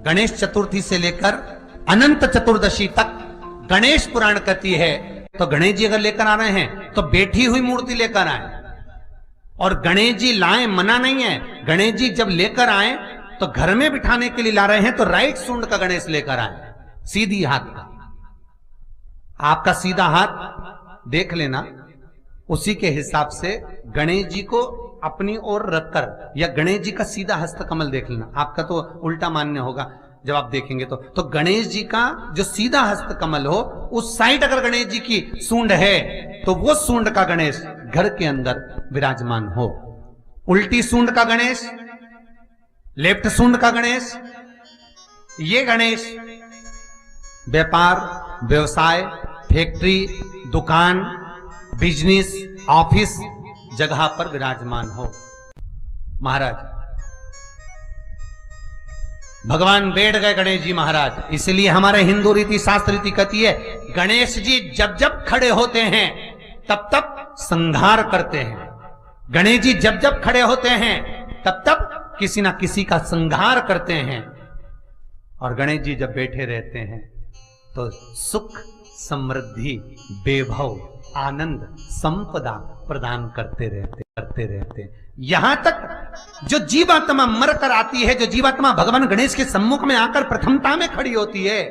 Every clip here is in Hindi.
गणेश चतुर्थी से लेकर अनंत चतुर्दशी तक गणेश पुराण कहती है। तो गणेश जी अगर लेकर आ रहे हैं तो बैठी हुई मूर्ति लेकर आए, और गणेश जी लाए मना नहीं है। गणेश जी जब लेकर आए तो घर में बिठाने के लिए ला रहे हैं तो राइट सूंड का गणेश लेकर आए, सीधी हाथ का। आपका सीधा हाथ देख लेना, उसी के हिसाब से गणेश जी को अपनी ओर रखकर, या गणेश जी का सीधा हस्त कमल देख लेना। आपका तो उल्टा मान्य होगा जब आप देखेंगे तो गणेश जी का जो सीधा हस्त कमल हो उस साइड अगर गणेश जी की सूंड है तो वो सूंड का गणेश घर के अंदर विराजमान हो। उल्टी सूंड का गणेश, लेफ्ट सूंड का गणेश, ये गणेश व्यापार, व्यवसाय, फैक्ट्री, दुकान, बिजनेस, ऑफिस जगह पर विराजमान हो। महाराज भगवान बैठ गए गणेश जी महाराज, इसलिए हमारे हिंदू रीति शास्त्र रीति कहती है गणेश जी जब जब खड़े होते हैं तब तब संहार करते हैं। गणेश जी जब जब खड़े होते हैं तब तब किसी ना किसी का संहार करते हैं, और गणेश जी जब बैठे रहते हैं तो सुख, समृद्धि, वैभव, आनंद, संपदा प्रदान करते रहते। यहां तक जो जीवात्मा मर कर आती है, जो जीवात्मा भगवान गणेश के सम्मुख में आकर प्रथमता में खड़ी होती है,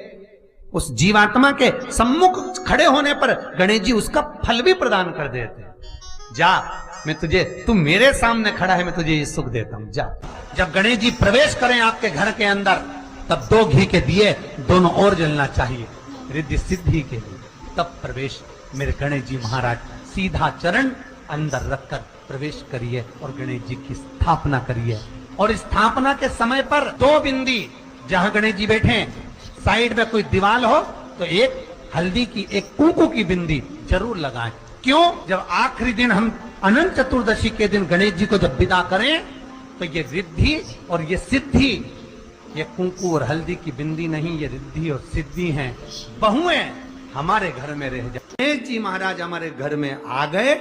उस जीवात्मा के सम्मुख खड़े होने पर गणेश जी उसका फल भी प्रदान कर देते हैं। जा, मैं तुझे, तू मेरे सामने खड़ा है, मैं तुझे ये सुख देता हूं, जा। जब गणेश जी प्रवेश करें आपके घर के अंदर तब 2 घी के दिए दोनों ओर जलना चाहिए रिद्धि सिद्धि के लिए। तब प्रवेश मेरे गणेश जी महाराज सीधा चरण अंदर रखकर प्रवेश करिए और गणेश जी की स्थापना करिए। और स्थापना के समय पर 2 बिंदी, जहां गणेश जी बैठे साइड में कोई दीवार हो तो एक हल्दी की, एक कुंकू की बिंदी जरूर लगाएं। क्यों? जब आखिरी दिन हम अनंत चतुर्दशी के दिन गणेश जी को जब विदा करें तो ये रिद्धि और ये सिद्धि, ये कुंकू और हल्दी की बिंदी नहीं, ये रिद्धि और सिद्धि हैं। बहुएं हमारे घर में रह जाए। गणेश जी महाराज हमारे घर में आ गए।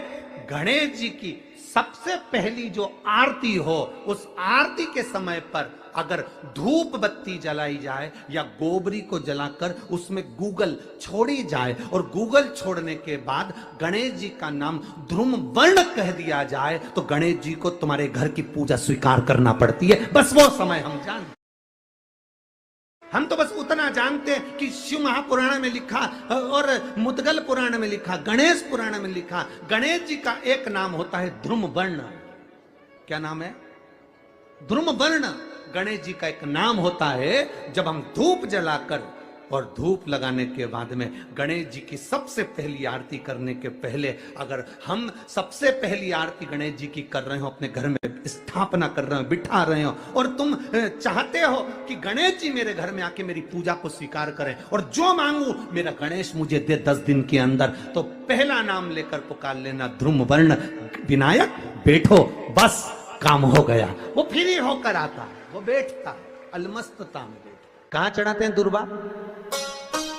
गणेश जी की सबसे पहली जो आरती हो, उस आरती के समय पर अगर धूप बत्ती जलाई जाए या गोबरी को जलाकर उसमें गूगल छोड़ी जाए, और गूगल छोड़ने के बाद गणेश जी का नाम ध्रुम वर्ण कह दिया जाए तो गणेश जी को तुम्हारे घर की पूजा स्वीकार करना पड़ती है। बस वो समय हम जानते। हम तो बस उतना जानते हैं कि शिव महापुराण में लिखा और मुद्गल पुराण में लिखा, गणेश पुराण में लिखा, गणेश जी का एक नाम होता है ध्रुम वर्ण। क्या नाम है? ध्रुम वर्ण गणेश जी का एक नाम होता है। जब हम धूप जलाकर और धूप लगाने के बाद में गणेश जी की सबसे पहली आरती करने के पहले अगर हम सबसे पहली आरती गणेश जी की कर रहे हो, अपने घर में स्थापना कर रहे हो, बिठा रहे हो, और तुम चाहते हो कि गणेश जी मेरे घर में आके मेरी पूजा को स्वीकार करें और जो मांगू मेरा गणेश मुझे दे 10 दिन के अंदर, तो पहला नाम लेकर पुकार लेना ध्रुम वर्ण विनायक, बैठो, बस काम हो गया। वो फ्री होकर आता है, वो बैठता है अलमस्तता में। कहां चढ़ाते हैं दुर्बा?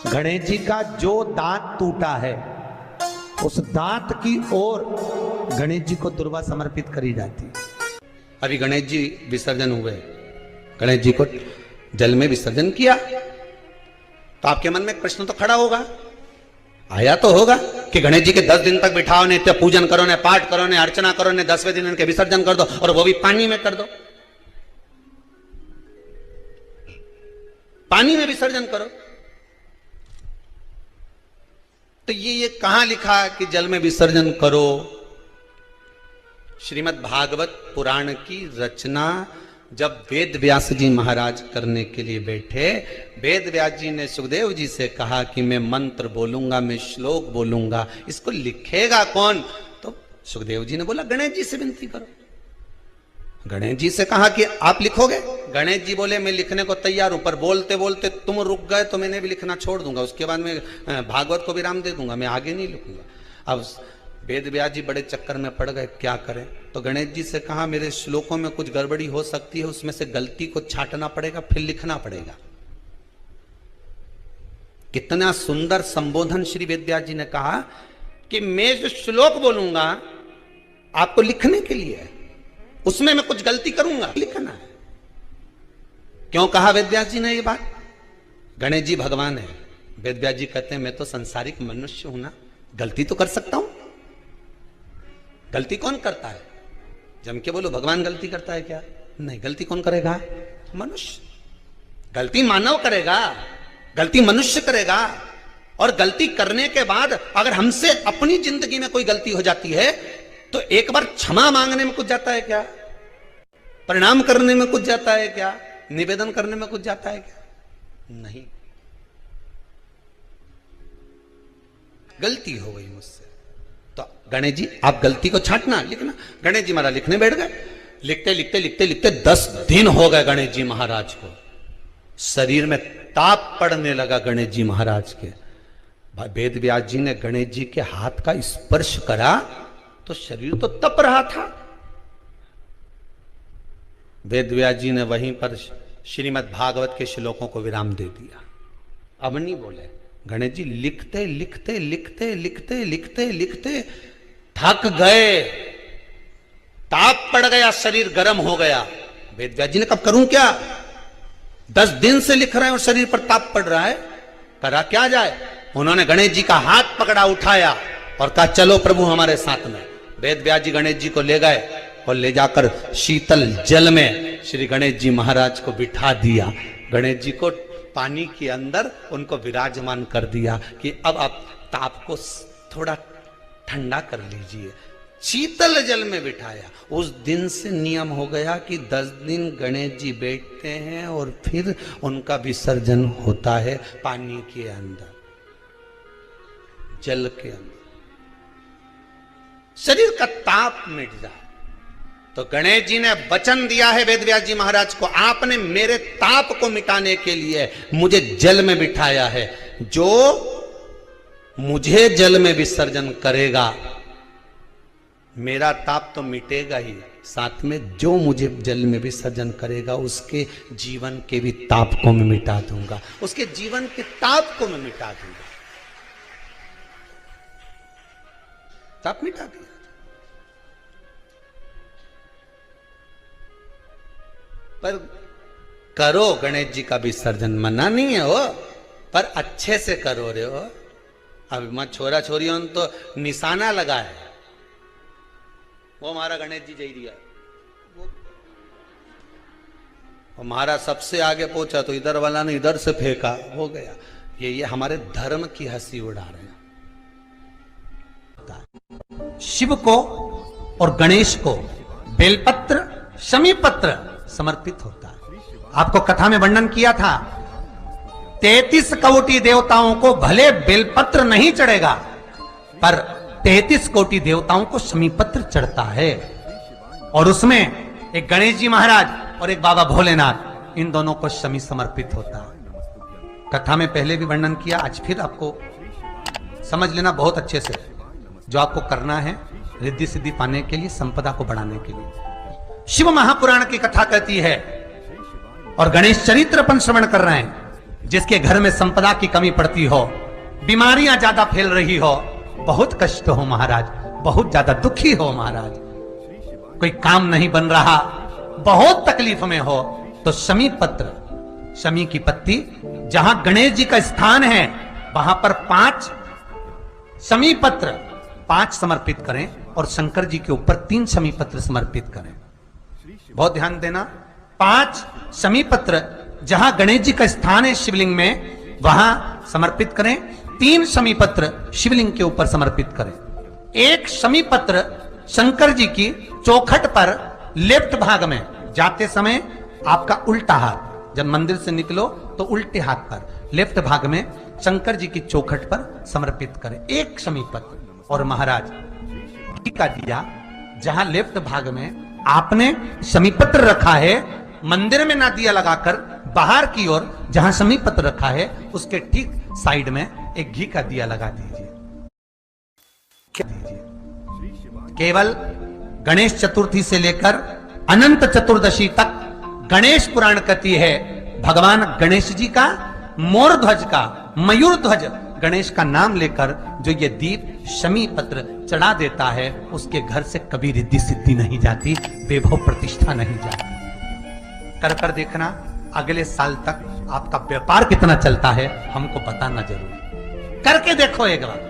गणेश जी का जो दांत टूटा है उस दांत की ओर गणेश जी को दुर्बा समर्पित करी जाती है। अभी गणेश जी विसर्जन हुए, गणेश जी को जल में विसर्जन किया, तो आपके मन में एक प्रश्न तो खड़ा होगा, आया तो होगा कि गणेश जी के 10 दिन तक बिठाओ, नित्य पूजन करो, ने पाठ करो, ने अर्चना करो, ने 10वें दिन इनके विसर्जन कर दो, और वो भी पानी में कर दो, पानी में विसर्जन करो। तो ये कहां लिखा कि जल में विसर्जन करो? श्रीमद् भागवत पुराण की रचना जब वेद व्यास जी महाराज करने के लिए बैठे, वेद व्यास जी ने सुखदेव जी से कहा कि मैं मंत्र बोलूंगा, मैं श्लोक बोलूंगा, इसको लिखेगा कौन? तो सुखदेव जी ने बोला गणेश जी से विनती करो। गणेश जी से कहा कि आप लिखोगे? गणेश जी बोले मैं लिखने को तैयार हूं, पर बोलते बोलते तुम रुक गए तो मैंने भी लिखना छोड़ दूंगा, उसके बाद मैं भागवत को विराम दे दूंगा, मैं आगे नहीं लिखूंगा। अब वेद व्यास जी बड़े चक्कर में पड़ गए, क्या करें? तो गणेश जी से कहा मेरे श्लोकों में कुछ गड़बड़ी हो सकती है, उसमें से गलती को छांटना पड़ेगा, फिर लिखना पड़ेगा। कितना सुंदर संबोधन श्री वेद व्यास जी ने कहा कि मैं जो श्लोक बोलूंगा आपको लिखने के लिए है, उसमें मैं कुछ गलती करूंगा, लिखना है। क्यों कहा वेदव्यास जी ने ये बात? गणेश जी भगवान है, वेदव्यास जी कहते हैं मैं तो संसारिक मनुष्य हूं ना, गलती तो कर सकता हूं। गलती कौन करता है? जम के बोलो भगवान गलती करता है क्या? नहीं, गलती कौन करेगा? मनुष्य। गलती मानव करेगा, गलती मनुष्य करेगा। और गलती करने के बाद अगर हमसे अपनी जिंदगी में कोई गलती हो जाती है तो एक बार क्षमा मांगने में कुछ जाता है क्या? प्रणाम करने में कुछ जाता है क्या? निवेदन करने में कुछ जाता है क्या? नहीं। गलती हो गई मुझसे तो गणेश जी आप गलती को छांटना, लिखना। गणेश जी महाराज लिखने बैठ गए। लिखते लिखते लिखते लिखते 10 दिन हो गए गणेश जी महाराज को। शरीर में ताप पड़ने लगा गणेश जी महाराज के। वेद व्यास जी ने गणेश जी के हाथ का स्पर्श करा तो शरीर तो तप रहा था। वेद व्यास जी ने वहीं पर श्रीमद् भागवत के श्लोकों को विराम दे दिया। अब नहीं बोले। गणेश जी लिखते लिखते लिखते लिखते लिखते लिखते थक गए, ताप पड़ गया, शरीर गर्म हो गया। वेद व्यास जी ने कब करूं क्या? 10 दिन से लिख रहे हैं और शरीर पर ताप पड़ रहा है, करा क्या जाए? उन्होंने गणेश जी का हाथ पकड़ा, उठाया और कहा चलो प्रभु हमारे साथ में। वेद व्यास जी गणेश जी को ले गए और ले जाकर शीतल जल में श्री गणेश जी महाराज को बिठा दिया। गणेश जी को पानी के अंदर उनको विराजमान कर दिया कि अब आप ताप को थोड़ा ठंडा कर लीजिए। शीतल जल में बिठाया। उस दिन से नियम हो गया कि 10 दिन गणेश जी बैठते हैं और फिर उनका विसर्जन होता है पानी के अंदर, जल के अंदर। शरीर का ताप मिट जाए। तो गणेश जी ने वचन दिया है वेदव्यास जी महाराज को, आपने मेरे ताप को मिटाने के लिए मुझे जल में बिठाया है। जो मुझे जल में विसर्जन करेगा मेरा ताप तो मिटेगा ही, साथ में जो मुझे जल में विसर्जन करेगा उसके जीवन के भी ताप को मैं मिटा दूंगा, उसके जीवन के ताप को मैं मिटा दूंगा। ताप मिटा दिया। पर करो गणेश जी का विसर्जन, मना नहीं है वो, पर अच्छे से करो रे हो। अब मैं छोरा छोरियों तो निशाना लगा है, वो हमारा गणेश जी जई दिया, वो हमारा सबसे आगे पहुंचा तो इधर वाला ने इधर से फेंका, हो गया। ये हमारे धर्म की हंसी उड़ा रहे हैं। शिव को और गणेश को बेलपत्र शमीपत्र समर्पित होता है। आपको कथा में वर्णन किया था 33 कोटि देवताओं को भले बेलपत्र नहीं चढ़ेगा पर 33 कोटि देवताओं को शमीपत्र चढ़ता है। और उसमें एक गणेश जी महाराज और एक बाबा भोलेनाथ, इन दोनों को शमी समर्पित होता है। कथा में पहले भी वर्णन किया, आज फिर आपको समझ लेना बहुत अच्छे से। जो आपको करना है रिद्धि सिद्धि पाने के लिए, संपदा को बढ़ाने के लिए। शिव महापुराण की कथा कहती है और गणेश चरित्र अपन श्रवण कर रहे हैं। जिसके घर में संपदा की कमी पड़ती हो, बीमारियां ज्यादा फैल रही हो, बहुत कष्ट हो महाराज, बहुत ज्यादा दुखी हो महाराज, कोई काम नहीं बन रहा, बहुत तकलीफ में हो, तो शमी पत्र, शमी की पत्ती, जहां गणेश जी का स्थान है वहां पर 5 शमी पत्र 5 समर्पित करें और शंकर जी के ऊपर 3 शमी पत्र समर्पित करें। बहुत ध्यान देना, 5 शमी पत्र जहां गणेश जी का स्थान है शिवलिंग में वहां समर्पित करें, 3 शमी पत्र शिवलिंग के ऊपर समर्पित करें। 1 शमी पत्र शंकर जी की चौखट पर लेफ्ट भाग में, जाते समय आपका उल्टा हाथ, जब मंदिर से निकलो तो उल्टे हाथ पर लेफ्ट भाग में शंकर जी की चौखट पर समर्पित करें 1 शमी पत्र। और महाराज घी का दिया जहां लेफ्ट भाग में आपने शमी पत्र रखा है, मंदिर में ना दिया लगाकर बाहर की ओर जहां शमी पत्र रखा है उसके ठीक साइड में एक घी का दिया लगा दीजिए। केवल गणेश चतुर्थी से लेकर अनंत चतुर्दशी तक गणेश पुराण कहती है भगवान गणेश जी का मोर ध्वज का, मयूर ध्वज गणेश का नाम लेकर जो ये दीप शमी पत्र चढ़ा देता है उसके घर से कभी रिद्धि सिद्धि नहीं जाती, वैभव प्रतिष्ठा नहीं जाती। कर देखना, अगले साल तक आपका व्यापार कितना चलता है हमको बताना जरूर, करके देखो एक बार।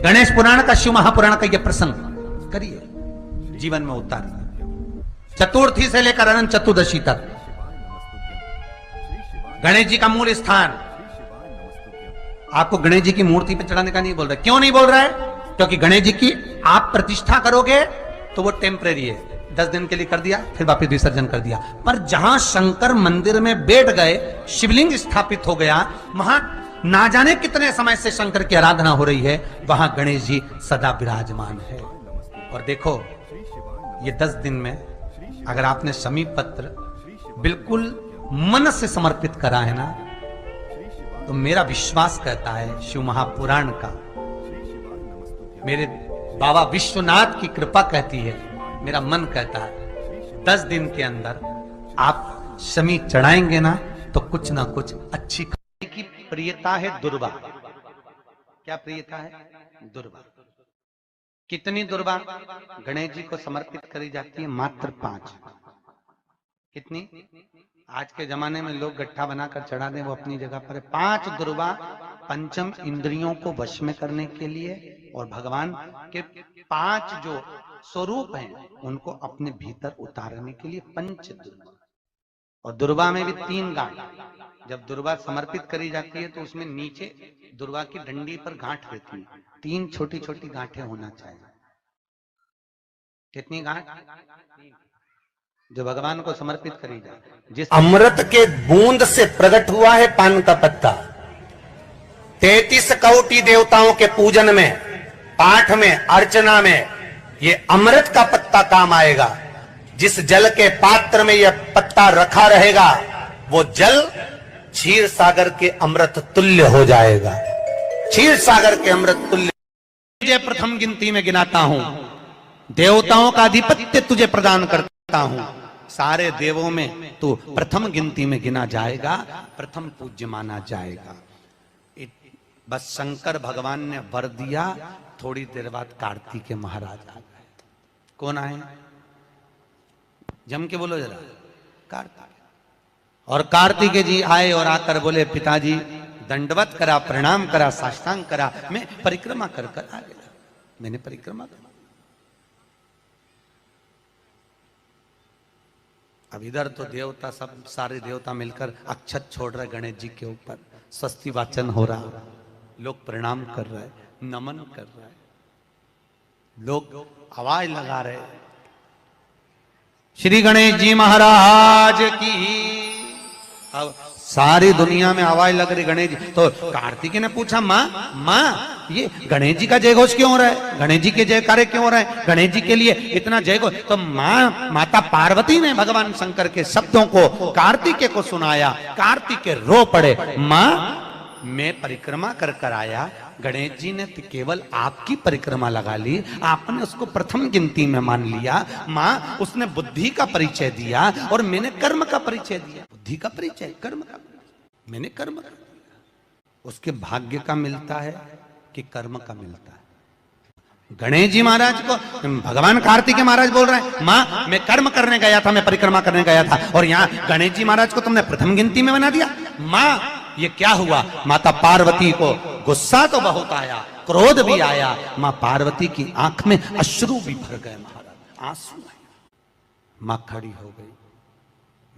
गणेश पुराण का, शिव महापुराण का यह प्रसंग करिए, जीवन में उतारिए। चतुर्थी से लेकर अनंत चतुर्दशी तक गणेश जी का मूल स्थान। आपको गणेश जी की मूर्ति पे चढ़ाने का नहीं बोल रहा। क्यों नहीं बोल रहा है? क्योंकि गणेश जी की आप प्रतिष्ठा करोगे तो वो टेम्परेरी है, 10 दिन के लिए कर दिया, फिर वापस विसर्जन कर दिया। पर जहां शंकर मंदिर में बैठ गए, शिवलिंग स्थापित हो गया, वहां ना जाने कितने समय से शंकर की आराधना हो रही है, वहां गणेश जी सदा विराजमान है। और देखो ये 10 दिन में अगर आपने शमी पत्र बिल्कुल मन से समर्पित करा है ना, तो मेरा विश्वास कहता है शिव महापुराण का, मेरे बाबा विश्वनाथ की कृपा कहती है, मेरा मन कहता है 10 दिन के अंदर आप शमी चढ़ाएंगे ना तो कुछ ना कुछ अच्छी की प्रियता है दुर्वा। क्या प्रियता है? दुर्वा। कितनी दुर्वा गणेश जी को समर्पित करी जाती है? मात्र 5। कितनी? आज के जमाने में लोग गट्ठा बनाकर चढ़ा दें, वो अपनी जगह पर है। 5 दुर्वा पंचम इंद्रियों को वश में करने के लिए और भगवान के 5 जो स्वरूप हैं उनको अपने भीतर उतारने के लिए पंच दुर्वा। और दुर्वा में भी 3 गांठ। जब दुर्वा समर्पित करी जाती है तो उसमें नीचे दुर्वा की डंडी पर गांठ रहती है, 3 छोटी छोटी गांठें होना चाहिए। कितनी गांठ? जो भगवान को समर्पित करी जाए। जिस अमृत के बूंद से प्रकट हुआ है पान का पत्ता। 33 कोटि देवताओं के पूजन में, पाठ में, अर्चना में ये अमृत का पत्ता काम आएगा। जिस जल के पात्र में यह पत्ता रखा रहेगा वो जल क्षीर सागर के अमृत तुल्य हो जाएगा। क्षीर सागर के अमृत तुल्य। तुझे प्रथम गिनती में गिनाता हूं, देवताओं का अधिपत्य तुझे प्रदान करता हूं। सारे देवों में तू प्रथम गिनती में गिना जाएगा, प्रथम पूज्य माना जाएगा। बस शंकर भगवान ने वर दिया, थोड़ी देर बाद कार्तिकेय महाराज आ गए। कौन आए? जम के बोलो जरा। कार्तिकेय। और कार्तिकेय जी आए और आकर बोले, पिताजी दंडवत करा, प्रणाम करा, साष्टांग करा, मैं परिक्रमा कर कर आ गया। मैंने परिक्रमा करा। अब इधर तो देवता सब, सारे देवता मिलकर अक्षत छोड़ रहे गणेश जी के ऊपर, स्वस्ति वाचन हो रहा, लोग प्रणाम कर रहे, नमन कर रहे, लोग आवाज लगा रहे, श्री गणेश जी महाराज की। अब सारी दुनिया में आवाज लग रही गणेश जी। तो कार्तिकेय ने पूछा, माँ ये गणेश जी का जय घोष क्यों हो रहा है? गणेश जी के जयकारे क्यों हो रहे हैं? गणेश जी के लिए इतना जय घोष? तो माता पार्वती ने भगवान शंकर के शब्दों को कार्तिकेय को सुनाया। कार्तिकेय रो पड़े, माँ मैं परिक्रमा कर कर आया, गणेश जी ने तो केवल आपकी परिक्रमा लगा ली, आपने उसको प्रथम गिनती में मान लिया। माँ उसने बुद्धि का परिचय दिया और मैंने कर्म का परिचय दिया। बुद्धि का परिचय, कर्म का परिचय, मैंने कर्म का दिया। उसके भाग्य का मिलता है कि कर्म का मिलता है? गणेश जी महाराज को भगवान कार्तिकेय महाराज बोल रहे हैं, माँ मैं कर्म करने गया था, मैं परिक्रमा करने गया था, और यहाँ गणेश जी महाराज को तुमने प्रथम गिनती में बना दिया। माँ ये क्या हुआ? माता पार्वती को गुस्सा तो बहुत आया, क्रोध भी आया। माँ पार्वती की आंख में अश्रु भी भर गए, महाराज आंसू आए। माँ खड़ी हो गई।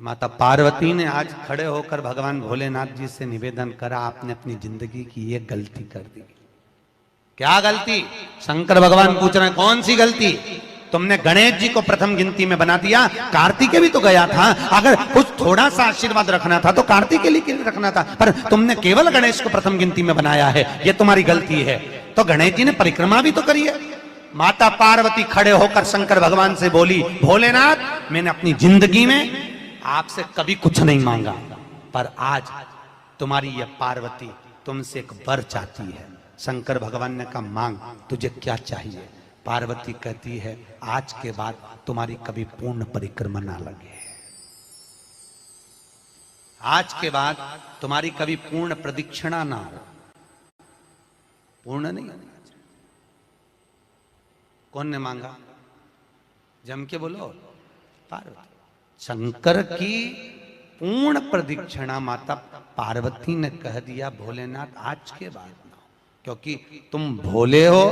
माता पार्वती ने आज खड़े होकर भगवान भोलेनाथ जी से निवेदन करा, आपने अपनी जिंदगी की ये गलती कर दी। क्या गलती? शंकर भगवान पूछ रहे हैं, कौन सी गलती? तुमने गणेश जी को प्रथम गिनती में बना दिया। कार्तिकेय भी तो गया था, अगर कुछ थोड़ा सा आशीर्वाद रखना था तो कार्तिकेय के लिए रखना था, पर तुमने केवल गणेश को प्रथम गिनती में बनाया है, ये तुम्हारी गलती है। तो गणेश जी ने परिक्रमा भी तो करी है। माता पार्वती खड़े होकर शंकर भगवान से बोली, भोलेनाथ मैंने अपनी जिंदगी में आपसे कभी कुछ नहीं मांगा, पर आज तुम्हारी यह पार्वती तुमसे एक वर चाहती है। शंकर भगवान ने कहा, मांग, तुझे क्या चाहिए? पार्वती कहती है, आज के बाद तुम्हारी कभी पूर्ण परिक्रमा ना लगे, आज के बाद तुम्हारी कभी पूर्ण प्रदक्षिणा ना हो। पूर्ण नहीं। कौन ने मांगा? जम के बोलो। पार्वती। शंकर की पूर्ण प्रदक्षिणा माता पार्वती ने कह दिया भोलेनाथ आज के बाद ना, क्योंकि तुम भोले हो,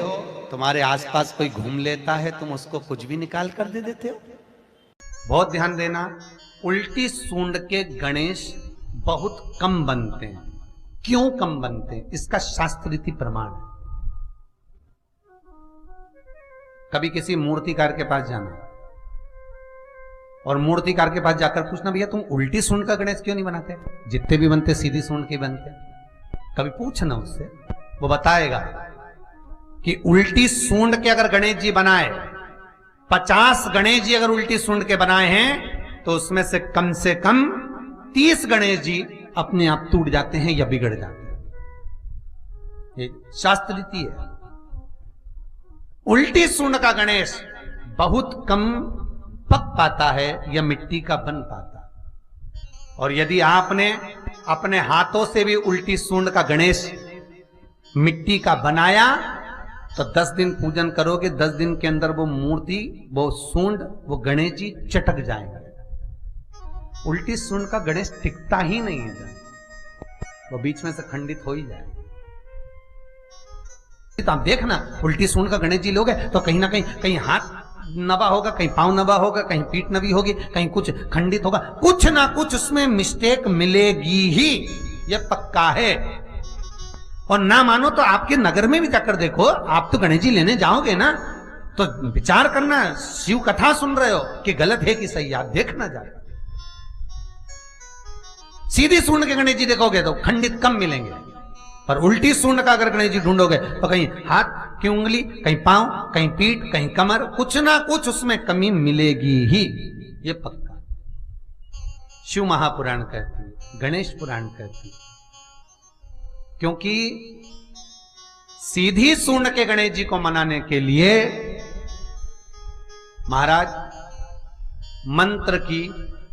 तुम्हारे आसपास कोई घूम लेता है, तुम उसको कुछ भी निकाल कर दे देते हो। बहुत ध्यान देना, उल्टी सूंड के गणेश बहुत कम बनते हैं। क्यों कम बनते हैं? इसका शास्त्रीय प्रमाण है। कभी किसी मूर्तिकार के पास जाना और मूर्तिकार के पास जाकर पूछना, भैया तुम उल्टी सूंड का गणेश क्यों नहीं बनाते? जितने भी बनते सीधी सूंड के बनते। कभी पूछना उससे, वो बताएगा कि उल्टी सूंड के अगर गणेश जी बनाए, 50 गणेश जी अगर उल्टी सूंड के बनाए हैं तो उसमें से कम 30 गणेश जी अपने आप टूट जाते हैं या बिगड़ जाते हैं। ये शास्त्र रीति है। उल्टी सूंड का गणेश बहुत कम पक पाता है या मिट्टी का बन पाता है। और यदि आपने अपने हाथों से भी उल्टी सूंड का गणेश मिट्टी का बनाया तो 10 दिन पूजन करोगे, 10 दिन के अंदर वो मूर्ति, वो सूंड, वो गणेश जी चटक जाएगा। उल्टी सूंड का गणेश टिकता ही नहीं है, वो बीच में से खंडित हो ही जाएगा। तो आप देखना, उल्टी सूंड का गणेश जी लोगे तो कहीं ना कहीं हाथ नबा होगा, कहीं पांव नबा होगा, कहीं पीठ नबी होगी, कहीं कुछ खंडित होगा, कुछ ना कुछ उसमें मिस्टेक मिलेगी ही, यह पक्का है। और ना मानो तो आपके नगर में भी जाकर देखो, आप तो गणेश जी लेने जाओगे ना तो विचार करना, शिव कथा सुन रहे हो कि गलत है कि सही, आप देखना जाकर। सीधी सूंड के गणेश जी देखोगे तो खंडित कम मिलेंगे, पर उल्टी सूंड का अगर गणेश जी ढूंढोगे तो कहीं हाथ की उंगली, कहीं पांव, कहीं पीठ, कहीं कमर, कुछ ना कुछ उसमें कमी मिलेगी ही, ये पक्का। शिव महापुराण कहती है, गणेश पुराण कहती है, क्योंकि सीधी सूंड के गणेश जी को मनाने के लिए महाराज मंत्र की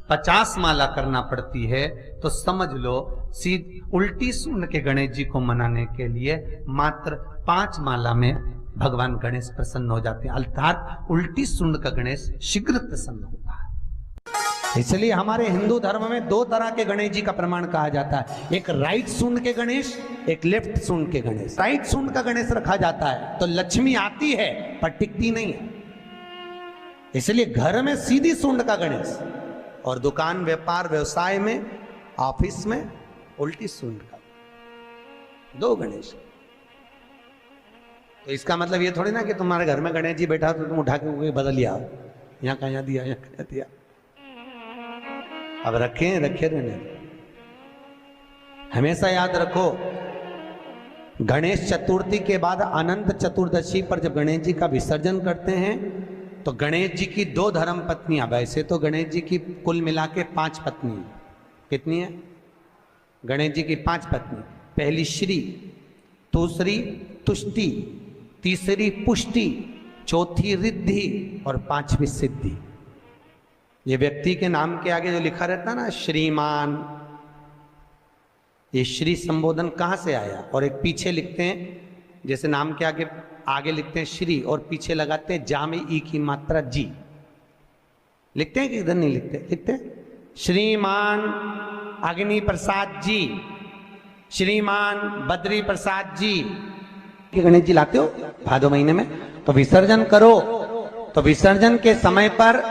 50 माला करना पड़ती है। तो समझ लो उल्टी सूंड के गणेश जी को मनाने के लिए मात्र 5 माला में भगवान गणेश प्रसन्न हो जाते हैं, अर्थात उल्टी सूंड का गणेश शीघ्र प्रसन्न होता है। इसलिए हमारे हिंदू धर्म में 2 तरह के गणेश जी का प्रमाण कहा जाता है, एक राइट सूंड के गणेश, एक लेफ्ट सूंड के गणेश। राइट सूंड का गणेश रखा जाता है तो लक्ष्मी आती है पर टिकती नहीं है, इसलिए घर में सीधी सूंड का गणेश, और दुकान, व्यापार, व्यवसाय में, ऑफिस में उल्टी सूंड का 2 गणेश। तो इसका मतलब ये थोड़ी ना कि तुम्हारे घर में गणेश जी बैठा तो तुम उठा के बदल लिया, यहां कहां दिया, यहां कहां दिया। अब रखे रहने, हमेशा याद रखो, गणेश चतुर्थी के बाद अनंत चतुर्दशी पर जब गणेश जी का विसर्जन करते हैं तो गणेश जी की 2 धर्म पत्नियां, वैसे तो गणेश जी की कुल मिला के 5 पत्नी, कितनी है? गणेश जी की 5 पत्नी, पहली श्री, दूसरी तुष्टि, तीसरी पुष्टि, चौथी रिद्धि और 5वीं सिद्धि। ये व्यक्ति के नाम के आगे जो लिखा रहता है ना, श्रीमान, ये श्री संबोधन कहां से आया? और एक पीछे लिखते हैं, जैसे नाम के आगे लिखते हैं श्री और पीछे लगाते हैं जा में ई की मात्रा जी, लिखते हैं कि इधर नहीं लिखते? लिखते हैं श्रीमान अग्नि प्रसाद जी, श्रीमान बद्री प्रसाद जी। कि गणेश जी लाते हो भादो महीने में, तो विसर्जन करो तो विसर्जन के समय पर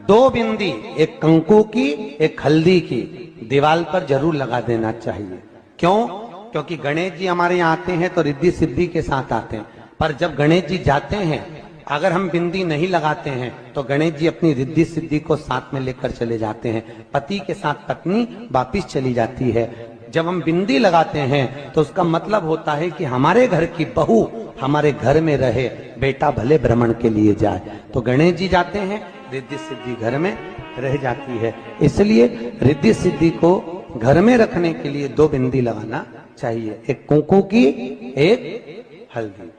2 बिंदी, एक कंकु की, एक हल्दी की, दीवार पर जरूर लगा देना चाहिए। क्यों? क्योंकि गणेश जी हमारे यहाँ आते हैं तो रिद्धि सिद्धि के साथ आते हैं, पर जब गणेश जी जाते हैं अगर हम बिंदी नहीं लगाते हैं तो गणेश जी अपनी रिद्धि सिद्धि को साथ में लेकर चले जाते हैं, पति के साथ पत्नी वापिस चली जाती है। जब हम बिंदी लगाते हैं तो उसका मतलब होता है कि हमारे घर की बहू हमारे घर में रहे, बेटा भले भ्रमण के लिए जाए। तो गणेश जी जाते हैं, रिद्धि सिद्धि घर में रह जाती है, इसलिए रिद्धि सिद्धि को घर में रखने के लिए 2 बिंदी लगाना चाहिए, एक कुंकू की, एक हल्दी।